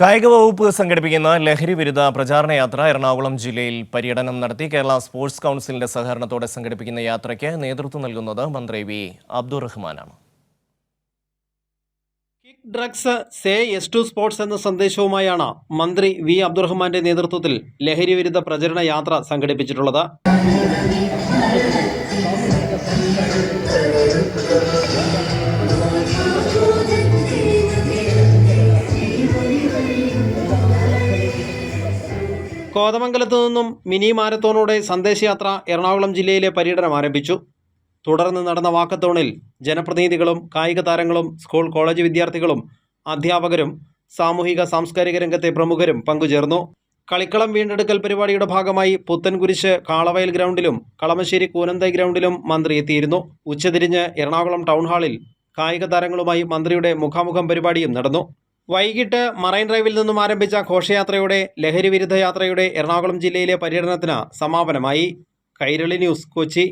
കായിക വകുപ്പ് സംഘടിപ്പിക്കുന്ന ലഹരി വിരുദ്ധ പ്രചാരണ യാത്ര എറണാകുളം ജില്ലയിൽ പര്യടനം നടത്തി. കേരള സ്പോർട്സ് കൗൺസിലിന്റെ സഹകരണത്തോടെ സംഘടിപ്പിക്കുന്ന യാത്രയ്ക്ക് നേതൃത്വം നൽകുന്നത് മന്ത്രി വി അബ്ദുറഹ്മാനാണ്. Kick drugs say yes to sports എന്ന സന്ദേശവുമായാണ് മന്ത്രി വി അബ്ദുറഹ്മാന്റെ നേതൃത്വത്തിൽ ലഹരി വിരുദ്ധ പ്രചരണ യാത്ര സംഘടിപ്പിച്ചിട്ടുള്ളത്. കോതമംഗലത്തു നിന്നും മിനി മാരത്തോണോടെ സന്ദേശയാത്ര എറണാകുളം ജില്ലയിലെ പര്യടനം ആരംഭിച്ചു. തുടർന്ന് നടന്ന വാക്കത്തോണിൽ ജനപ്രതിനിധികളും കായിക താരങ്ങളും സ്കൂൾ കോളേജ് വിദ്യാർത്ഥികളും അധ്യാപകരും സാമൂഹിക സാംസ്കാരിക രംഗത്തെ പ്രമുഖരും പങ്കുചേർന്നു. കളിക്കളം വീണ്ടെടുക്കൽ പരിപാടിയുടെ ഭാഗമായി പുത്തൻകുരിശ് കാളവയൽ ഗ്രൗണ്ടിലും കളമശ്ശേരി കൂനന്തൈ ഗ്രൗണ്ടിലും മന്ത്രി എത്തിയിരുന്നു. ഉച്ചതിരിഞ്ഞ് എറണാകുളം ടൗൺ ഹാളിൽ കായിക താരങ്ങളുമായി മന്ത്രിയുടെ മുഖാമുഖം പരിപാടിയും നടന്നു. വൈകിട്ട് മറൈൻ ഡ്രൈവിൽ നിന്നും ആരംഭിച്ച ഘോഷയാത്രയുടെ ലഹരി വിരുദ്ധ യാത്രയുടെ എറണാകുളം ജില്ലയിലെ പര്യടനത്തിന് സമാപനമായി. കൈരളി ന്യൂസ്, കൊച്ചി.